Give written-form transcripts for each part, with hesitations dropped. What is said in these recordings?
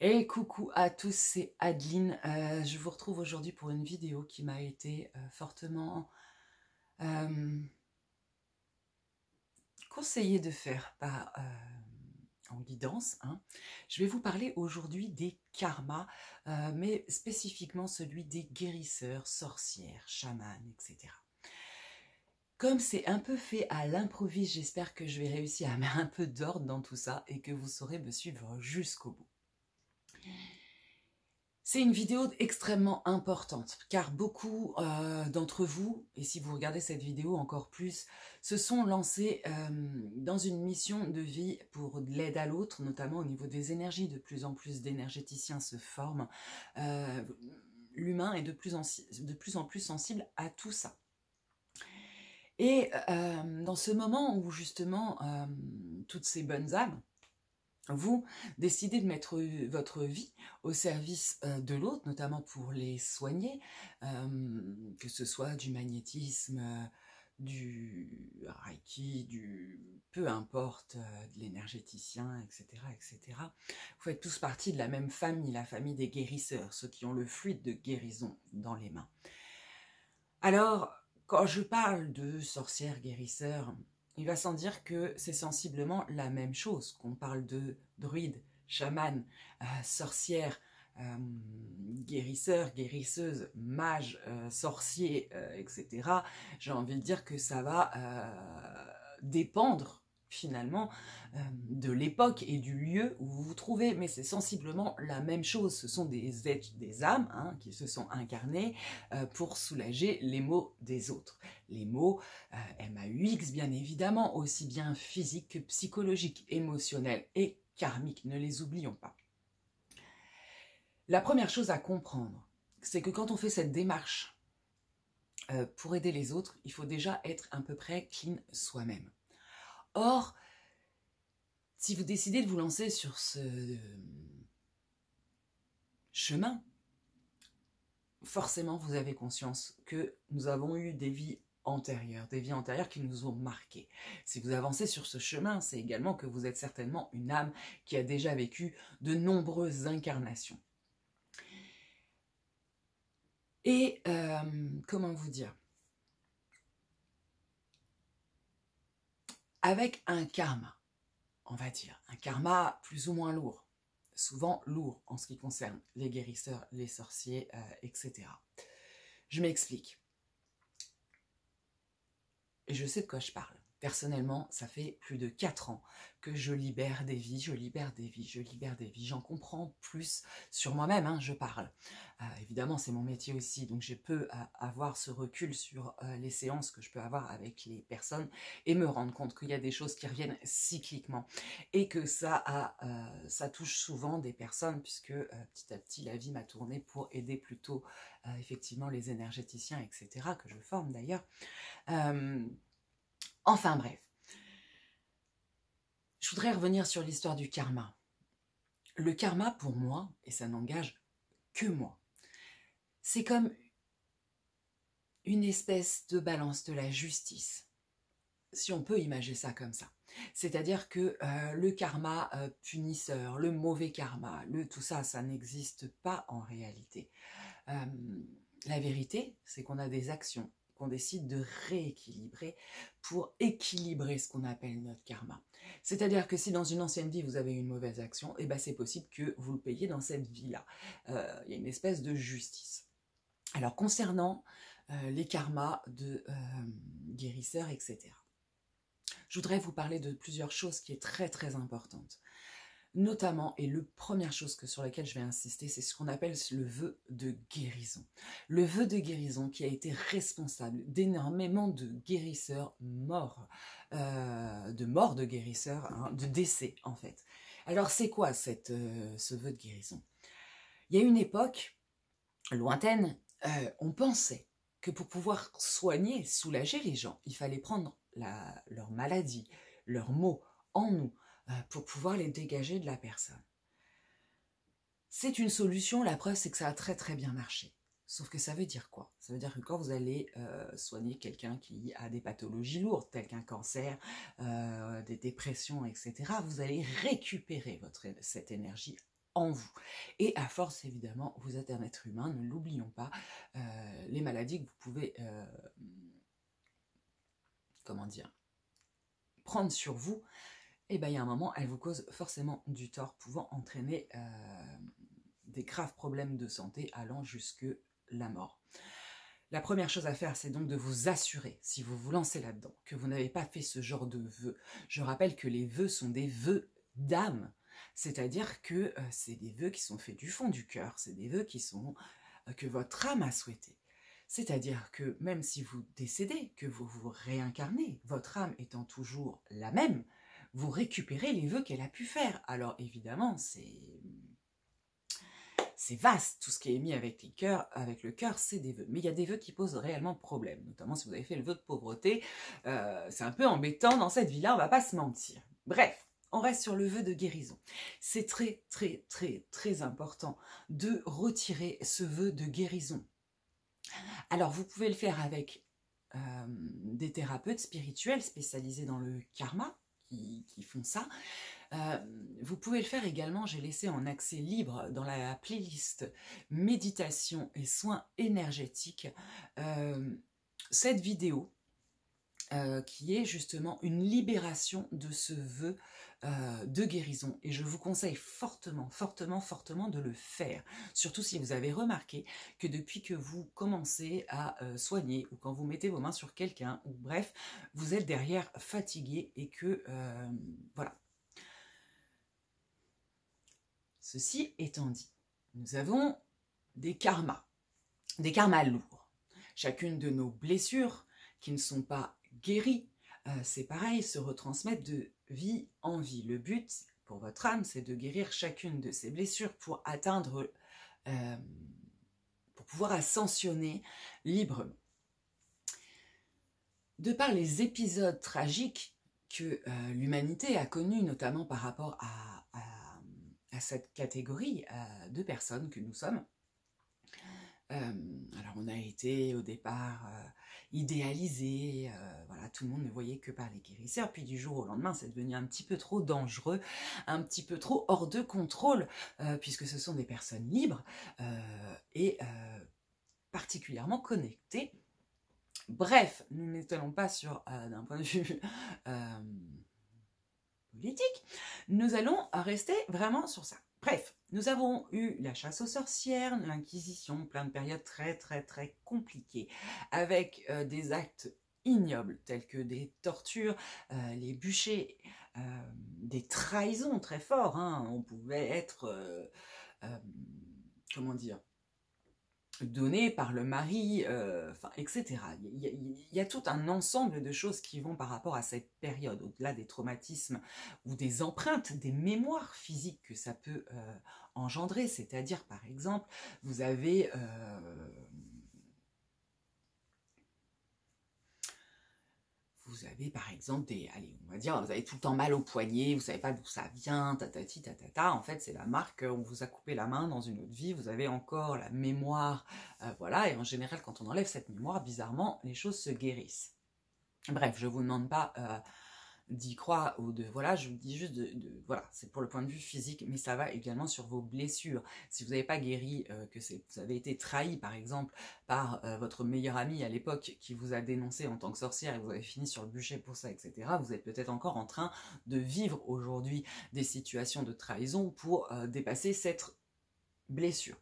Et coucou à tous, c'est Adeline. Je vous retrouve aujourd'hui pour une vidéo qui m'a été fortement conseillée de faire par en guidance. Je vais vous parler aujourd'hui des karmas, mais spécifiquement celui des guérisseurs, sorcières, chamans, etc. Comme c'est un peu fait à l'improviste, j'espère que je vais réussir à mettre un peu d'ordre dans tout ça et que vous saurez me suivre jusqu'au bout. C'est une vidéo extrêmement importante car beaucoup d'entre vous, et si vous regardez cette vidéo encore plus, se sont lancés dans une mission de vie pour de l'aide à l'autre, notamment au niveau des énergies. De plus en plus d'énergéticiens se forment. L'humain est de plus en plus sensible à tout ça. Et dans ce moment où justement toutes ces bonnes âmes, vous décidez de mettre votre vie au service de l'autre, notamment pour les soigner, que ce soit du magnétisme, du reiki, peu importe, de l'énergéticien, etc., etc. Vous faites tous partie de la même famille, la famille des guérisseurs, ceux qui ont le fluide de guérison dans les mains. Alors, quand je parle de sorcières guérisseurs, il va sans dire que c'est sensiblement la même chose, qu'on parle de druides, chamans, sorcières, guérisseurs, guérisseuses, mages, sorciers, etc. J'ai envie de dire que ça va dépendre finalement de l'époque et du lieu où vous vous trouvez, mais c'est sensiblement la même chose. Ce sont des êtres, des âmes qui se sont incarnées pour soulager les maux des autres. Les maux MAUX bien évidemment, aussi bien physiques que psychologiques, émotionnels et karmiques, ne les oublions pas. La première chose à comprendre, c'est que quand on fait cette démarche pour aider les autres, il faut déjà être à peu près clean soi-même. Or, si vous décidez de vous lancer sur ce chemin, forcément vous avez conscience que nous avons eu des vies antérieures qui nous ont marqués. Si vous avancez sur ce chemin, c'est également que vous êtes certainement une âme qui a déjà vécu de nombreuses incarnations. Et comment vous dire ? Avec un karma, on va dire, un karma plus ou moins lourd, souvent lourd en ce qui concerne les guérisseurs, les sorciers, etc. Je m'explique. Et je sais de quoi je parle. Personnellement, ça fait plus de 4 ans que je libère des vies, j'en comprends plus sur moi-même, je parle. Évidemment, c'est mon métier aussi, donc je peux avoir ce recul sur les séances que je peux avoir avec les personnes et me rendre compte qu'il y a des choses qui reviennent cycliquement et que ça touche souvent des personnes puisque petit à petit, la vie m'a tourné pour aider plutôt effectivement les énergéticiens, etc., que je forme d'ailleurs. Enfin bref, je voudrais revenir sur l'histoire du karma. Le karma pour moi, et ça n'engage que moi, c'est comme une espèce de balance de la justice, si on peut imaginer ça comme ça. C'est-à-dire que le karma punisseur, le mauvais karma, tout ça, ça n'existe pas en réalité. La vérité, c'est qu'on a des actions qu'on décide de rééquilibrer pour équilibrer ce qu'on appelle notre karma. C'est-à-dire que si dans une ancienne vie vous avez une mauvaise action, eh ben c'est possible que vous le payiez dans cette vie-là. Il y a une espèce de justice. Alors concernant les karmas de guérisseurs, etc. Je voudrais vous parler de plusieurs choses qui est très très importante. Notamment, et la première chose sur laquelle je vais insister, c'est ce qu'on appelle le vœu de guérison. Le vœu de guérison qui a été responsable d'énormément de guérisseurs morts, de guérisseurs, de décès en fait. Alors c'est quoi ce vœu de guérison? Il y a une époque lointaine, on pensait que pour pouvoir soigner, soulager les gens, il fallait prendre leur maladie, leurs maux en nous, pour pouvoir les dégager de la personne. C'est une solution, la preuve c'est que ça a très très bien marché. Sauf que ça veut dire quoi? Ça veut dire que quand vous allez soigner quelqu'un qui a des pathologies lourdes, telles qu'un cancer, des dépressions, etc., vous allez récupérer cette énergie en vous. Et à force, évidemment, vous êtes un être humain, ne l'oublions pas, les maladies que vous pouvez, comment dire, prendre sur vous, et bien il y a un moment, elles vous causent forcément du tort, pouvant entraîner des graves problèmes de santé allant jusque la mort. La première chose à faire, c'est donc de vous assurer, si vous vous lancez là-dedans, que vous n'avez pas fait ce genre de vœux. Je rappelle que les vœux sont des vœux d'âme, c'est-à-dire que c'est des vœux qui sont faits du fond du cœur, c'est des vœux qui sont que votre âme a souhaité. C'est-à-dire que même si vous décédez, que vous vous réincarnez, votre âme étant toujours la même, vous récupérez les vœux qu'elle a pu faire. Alors évidemment, c'est vaste, tout ce qui est émis avec le cœur, c'est des vœux. Mais il y a des vœux qui posent réellement problème, notamment si vous avez fait le vœu de pauvreté. C'est un peu embêtant dans cette vie-là, on va pas se mentir. Bref, on reste sur le vœu de guérison. C'est très, très, très, très important de retirer ce vœu de guérison. Alors, vous pouvez le faire avec des thérapeutes spirituels spécialisés dans le karma, qui font ça. Vous pouvez le faire également, j'ai laissé en accès libre dans la playlist méditation et soins énergétiques cette vidéo qui est justement une libération de ce vœu de guérison. Et je vous conseille fortement, fortement, fortement de le faire. Surtout si vous avez remarqué que depuis que vous commencez à soigner ou quand vous mettez vos mains sur quelqu'un, ou bref, vous êtes derrière fatigué et que, voilà. Ceci étant dit, nous avons des karmas lourds. Chacune de nos blessures qui ne sont pas guéries, c'est pareil, se retransmettent de vie en vie. Le but pour votre âme, c'est de guérir chacune de ces blessures pour atteindre, pour pouvoir ascensionner librement. De par les épisodes tragiques que l'humanité a connus, notamment par rapport à cette catégorie de personnes que nous sommes, alors on a été au départ idéalisé, voilà, tout le monde ne voyait que par les guérisseurs, puis du jour au lendemain c'est devenu un petit peu trop dangereux, un petit peu trop hors de contrôle, puisque ce sont des personnes libres et particulièrement connectées. Bref, nous n'étalons pas sur d'un point de vue politique, nous allons rester vraiment sur ça. Bref, nous avons eu la chasse aux sorcières, l'Inquisition, plein de périodes très très très compliquées, avec des actes ignobles tels que des tortures, les bûchers, des trahisons très forts, hein. On pouvait être, comment dire, donné par le mari, etc. Il y a tout un ensemble de choses qui vont par rapport à cette période, au-delà des traumatismes ou des empreintes, des mémoires physiques que ça peut engendrer. C'est-à-dire, par exemple, vous avez par exemple allez, on va dire, vous avez tout le temps mal au poignet, vous savez pas d'où ça vient, tatati tatata, en fait c'est la marque, on vous a coupé la main dans une autre vie, vous avez encore la mémoire, voilà, et en général quand on enlève cette mémoire, bizarrement, les choses se guérissent. Bref, je vous demande pas d'y croire ou de, voilà, je vous dis juste voilà, c'est pour le point de vue physique, mais ça va également sur vos blessures. Si vous n'avez pas guéri, que vous avez été trahi par exemple par votre meilleur ami à l'époque qui vous a dénoncé en tant que sorcière et vous avez fini sur le bûcher pour ça, etc., vous êtes peut-être encore en train de vivre aujourd'hui des situations de trahison pour dépasser cette blessure.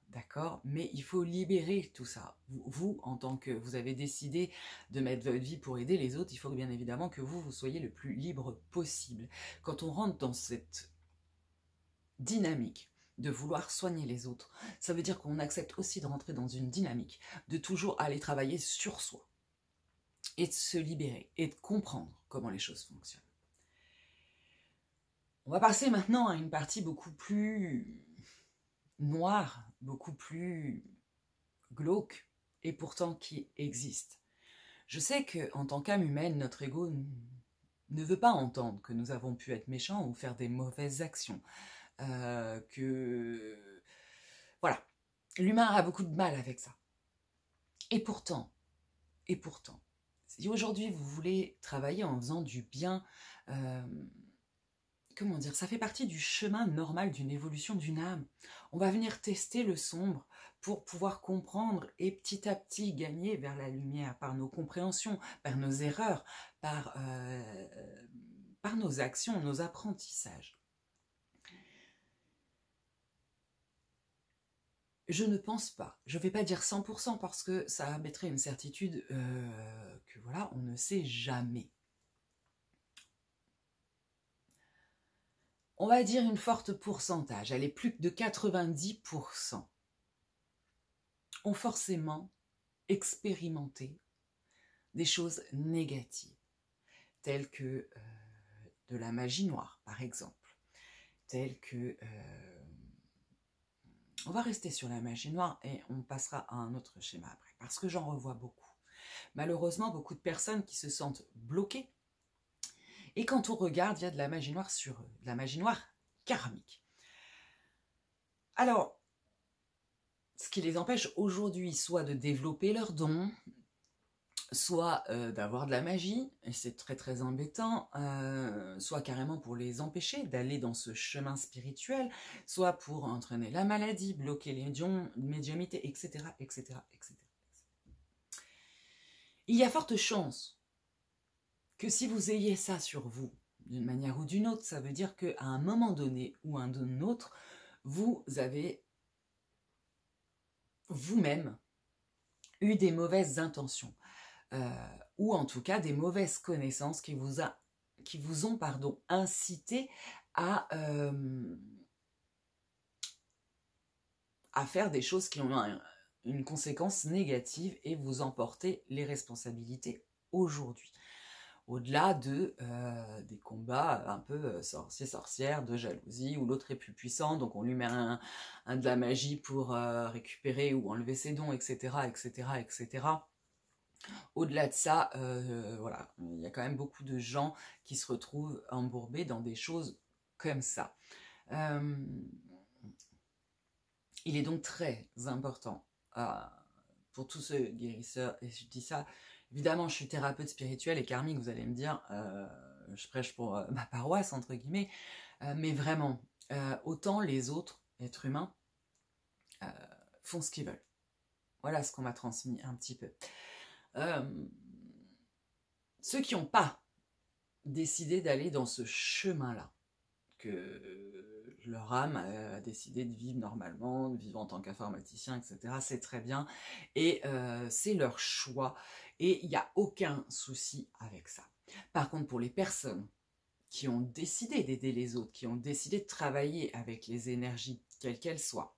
D'accord, mais il faut libérer tout ça. Vous, en tant que vous avez décidé de mettre votre vie pour aider les autres, il faut bien évidemment que vous soyez le plus libre possible. Quand on rentre dans cette dynamique de vouloir soigner les autres, ça veut dire qu'on accepte aussi de rentrer dans une dynamique de toujours aller travailler sur soi et de se libérer et de comprendre comment les choses fonctionnent. On va passer maintenant à une partie beaucoup plus noire, beaucoup plus glauque, et pourtant qui existe. Je sais qu'en tant qu'âme humaine, notre ego ne veut pas entendre que nous avons pu être méchants ou faire des mauvaises actions. Que... Voilà. L'humain a beaucoup de mal avec ça. Et pourtant, si aujourd'hui vous voulez travailler en faisant du bien, comment dire, ça fait partie du chemin normal d'une évolution d'une âme. On va venir tester le sombre pour pouvoir comprendre et petit à petit gagner vers la lumière par nos compréhensions, par nos erreurs, par nos actions, nos apprentissages. Je ne pense pas, je ne vais pas dire 100% parce que ça mettrait une certitude que voilà, on ne sait jamais. On va dire une forte pourcentage, elle est plus de 90%, ont forcément expérimenté des choses négatives, telles que de la magie noire, par exemple, telles que... on va rester sur la magie noire et on passera à un autre schéma après, parce que j'en revois beaucoup. Malheureusement, beaucoup de personnes qui se sentent bloquées. Et quand on regarde, il y a de la magie noire sur eux, de la magie noire karmique. Alors, ce qui les empêche aujourd'hui, soit de développer leurs dons, soit d'avoir de la magie, et c'est très très embêtant, soit carrément pour les empêcher d'aller dans ce chemin spirituel, soit pour entraîner la maladie, bloquer les médiumnités, etc., etc., etc. Il y a forte chance que si vous ayez ça sur vous, d'une manière ou d'une autre, ça veut dire qu'à un moment donné ou à un autre, vous avez vous-même eu des mauvaises intentions, ou en tout cas des mauvaises connaissances qui vous ont incité à faire des choses qui ont une conséquence négative et vous emporter les responsabilités aujourd'hui. Au-delà des combats un peu sorcier-sorcière, de jalousie, où l'autre est plus puissant, donc on lui met de la magie pour récupérer ou enlever ses dons, etc., etc., etc. Au-delà de ça, voilà, il y a quand même beaucoup de gens qui se retrouvent embourbés dans des choses comme ça. Il est donc très important pour tous ceux guérisseurs, et je dis ça, évidemment je suis thérapeute spirituel et karmique, vous allez me dire, je prêche pour ma paroisse, entre guillemets, mais vraiment, autant les autres êtres humains font ce qu'ils veulent. Voilà ce qu'on m'a transmis un petit peu. Ceux qui n'ont pas décidé d'aller dans ce chemin-là, que leur âme a décidé de vivre normalement, de vivre en tant qu'informaticien, etc. C'est très bien. Et c'est leur choix. Et il n'y a aucun souci avec ça. Par contre, pour les personnes qui ont décidé d'aider les autres, qui ont décidé de travailler avec les énergies, quelles qu'elles soient,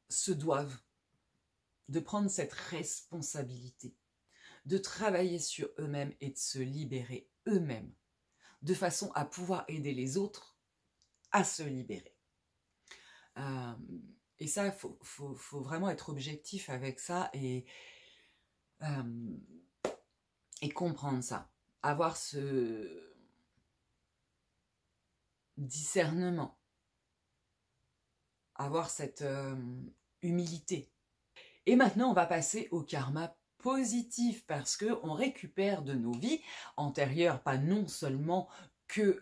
se doivent de prendre cette responsabilité, de travailler sur eux-mêmes et de se libérer eux-mêmes, de façon à pouvoir aider les autres à se libérer. Et ça, faut vraiment être objectif avec ça et comprendre ça. Avoir ce discernement. Avoir cette humilité. Et maintenant, on va passer au karma positif parce qu'on récupère de nos vies antérieures, pas non seulement que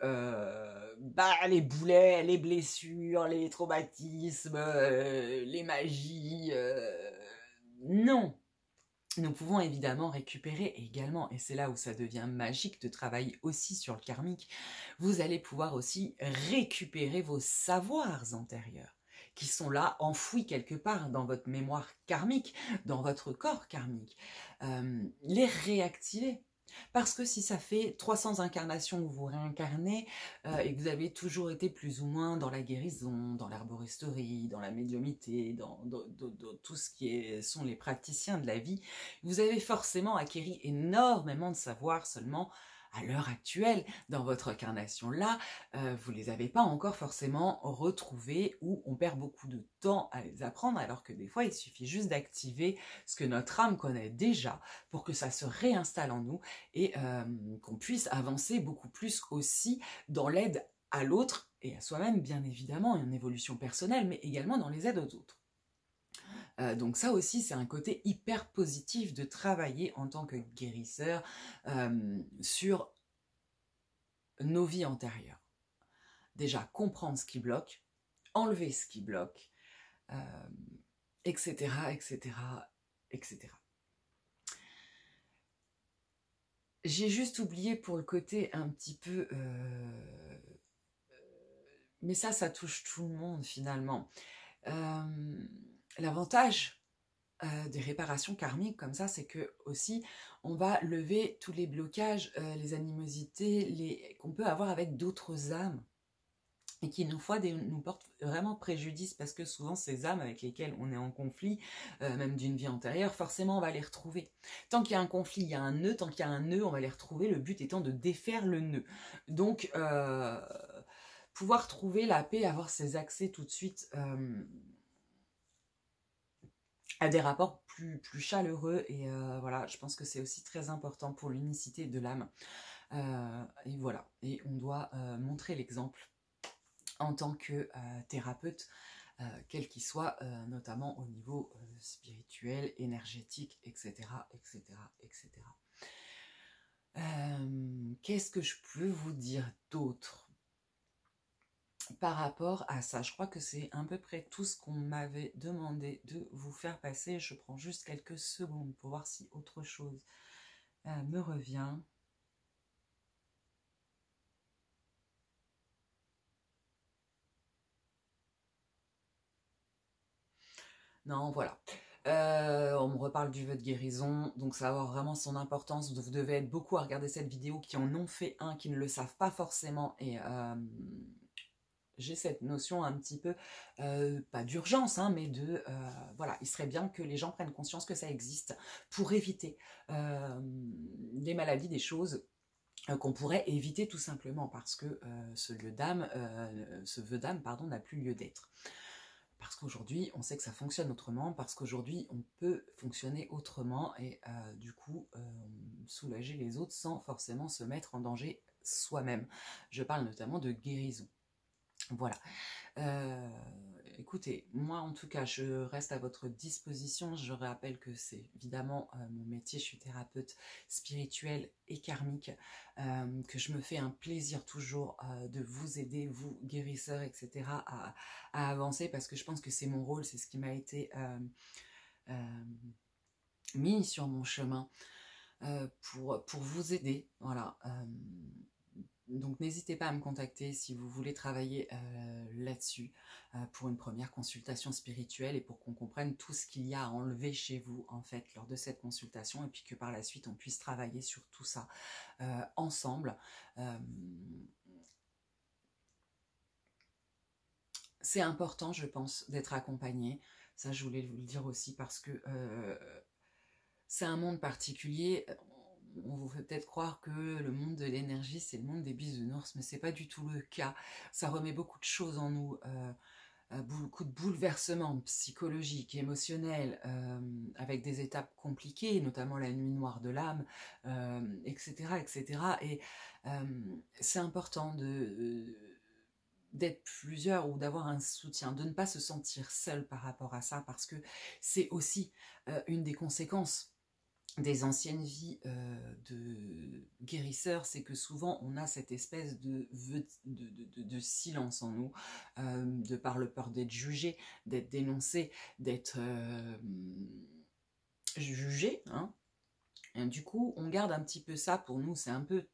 les boulets, les blessures, les traumatismes, les magies. Non, nous pouvons évidemment récupérer également, et c'est là où ça devient magique de travailler aussi sur le karmique, vous allez pouvoir aussi récupérer vos savoirs antérieurs qui sont là, enfouis quelque part dans votre mémoire karmique, dans votre corps karmique. Les réactiver. Parce que si ça fait 300 incarnations où vous réincarnez et que vous avez toujours été plus ou moins dans la guérison, dans l'herboristerie, dans la médiumnité, dans tout ce qui sont les praticiens de la vie, vous avez forcément acquis énormément de savoir seulement à l'heure actuelle, dans votre incarnation-là, vous ne les avez pas encore forcément retrouvés ou on perd beaucoup de temps à les apprendre alors que des fois, il suffit juste d'activer ce que notre âme connaît déjà pour que ça se réinstalle en nous et qu'on puisse avancer beaucoup plus aussi dans l'aide à l'autre et à soi-même, bien évidemment, en évolution personnelle, mais également dans les aides aux autres. Donc ça aussi, c'est un côté hyper positif de travailler en tant que guérisseur sur nos vies antérieures. Déjà, comprendre ce qui bloque, enlever ce qui bloque, etc., etc., etc. J'ai juste oublié pour le côté un petit peu... mais ça touche tout le monde finalement. L'avantage des réparations karmiques comme ça, c'est que aussi on va lever tous les blocages, les animosités qu'on peut avoir avec d'autres âmes et qui nous portent vraiment préjudice, parce que souvent ces âmes avec lesquelles on est en conflit, même d'une vie antérieure, forcément on va les retrouver. Tant qu'il y a un conflit, il y a un nœud, tant qu'il y a un nœud, on va les retrouver, le but étant de défaire le nœud. Donc pouvoir trouver la paix, avoir ces accès tout de suite à des rapports plus chaleureux, et voilà, je pense que c'est aussi très important pour l'unicité de l'âme. Et voilà, et on doit montrer l'exemple en tant que thérapeute, quel qu'il soit, notamment au niveau spirituel, énergétique, etc., etc., etc. Qu'est-ce que je peux vous dire d'autre par rapport à ça? Je crois que c'est à peu près tout ce qu'on m'avait demandé de vous faire passer. Je prends juste quelques secondes pour voir si autre chose me revient. Non, voilà. On me reparle du vœu de guérison, donc ça va avoir vraiment son importance. Vous devez être beaucoup à regarder cette vidéo, qui en ont fait un, qui ne le savent pas forcément, et j'ai cette notion un petit peu, pas d'urgence, hein, mais de, voilà, il serait bien que les gens prennent conscience que ça existe pour éviter des maladies, des choses qu'on pourrait éviter tout simplement, parce que ce vœu d'âme, pardon, n'a plus lieu d'être. Parce qu'aujourd'hui, on sait que ça fonctionne autrement, parce qu'aujourd'hui, on peut fonctionner autrement, et du coup, soulager les autres sans forcément se mettre en danger soi-même. Je parle notamment de guérison. Voilà. Écoutez, moi en tout cas, je reste à votre disposition. Je rappelle que c'est évidemment mon métier, je suis thérapeute spirituelle et karmique, que je me fais un plaisir toujours de vous aider, vous guérisseurs, etc., à avancer, parce que je pense que c'est mon rôle, c'est ce qui m'a été mis sur mon chemin pour vous aider. Voilà. Donc n'hésitez pas à me contacter si vous voulez travailler là-dessus pour une première consultation spirituelle, et pour qu'on comprenne tout ce qu'il y a à enlever chez vous en fait lors de cette consultation, et puis que par la suite on puisse travailler sur tout ça ensemble. C'est important, je pense, d'être accompagné. Ça, je voulais vous le dire aussi, parce que c'est un monde particulier. On vous fait peut-être croire que le monde de l'énergie, c'est le monde des bisounours, mais c'est pas du tout le cas. Ça remet beaucoup de choses en nous, beaucoup de bouleversements psychologiques, émotionnels, avec des étapes compliquées, notamment la nuit noire de l'âme, etc., etc. Et c'est important d'être plusieurs, ou d'avoir un soutien, de ne pas se sentir seul par rapport à ça, parce que c'est aussi une des conséquences des anciennes vies de guérisseurs, c'est que souvent on a cette espèce de silence en nous, de par le peur d'être jugé, d'être dénoncé, d'être jugé, hein. Et du coup on garde un petit peu ça pour nous, c'est un peu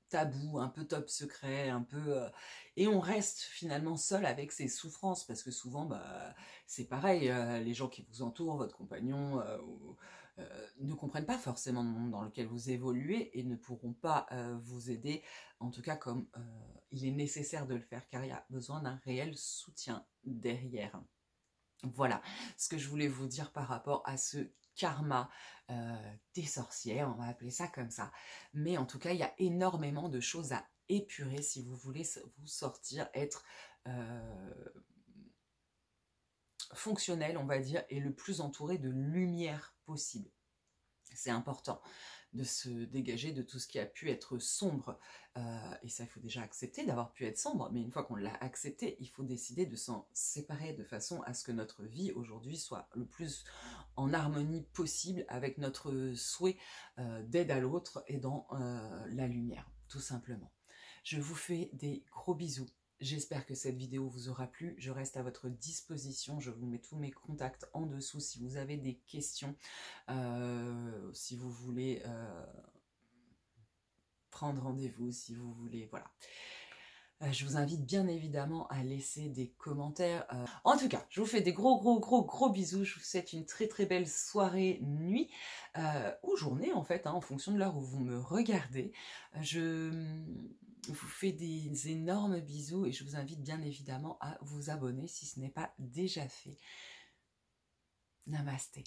tabou, un peu top secret, un peu et on reste finalement seul avec ses souffrances, parce que souvent bah c'est pareil, les gens qui vous entourent, votre compagnon ne comprennent pas forcément le monde dans lequel vous évoluez, et ne pourront pas vous aider, en tout cas comme il est nécessaire de le faire, car il y a besoin d'un réel soutien derrière. Voilà ce que je voulais vous dire par rapport à ce karma des sorcières, on va appeler ça comme ça. Mais en tout cas, il y a énormément de choses à épurer si vous voulez vous sortir, être fonctionnel, on va dire, et le plus entouré de lumière possible. C'est important de se dégager de tout ce qui a pu être sombre, et ça, il faut déjà accepter d'avoir pu être sombre, mais une fois qu'on l'a accepté, il faut décider de s'en séparer, de façon à ce que notre vie aujourd'hui soit le plus en harmonie possible avec notre souhait d'aide à l'autre, et dans la lumière, tout simplement. Je vous fais des gros bisous. J'espère que cette vidéo vous aura plu. Je reste à votre disposition. Je vous mets tous mes contacts en dessous si vous avez des questions, si vous voulez prendre rendez-vous, si vous voulez, voilà. Je vous invite bien évidemment à laisser des commentaires. En tout cas, je vous fais des gros bisous. Je vous souhaite une très belle soirée, nuit ou journée en fait, hein, en fonction de l'heure où vous me regardez. Je vous fais des énormes bisous et je vous invite bien évidemment à vous abonner si ce n'est pas déjà fait. Namasté.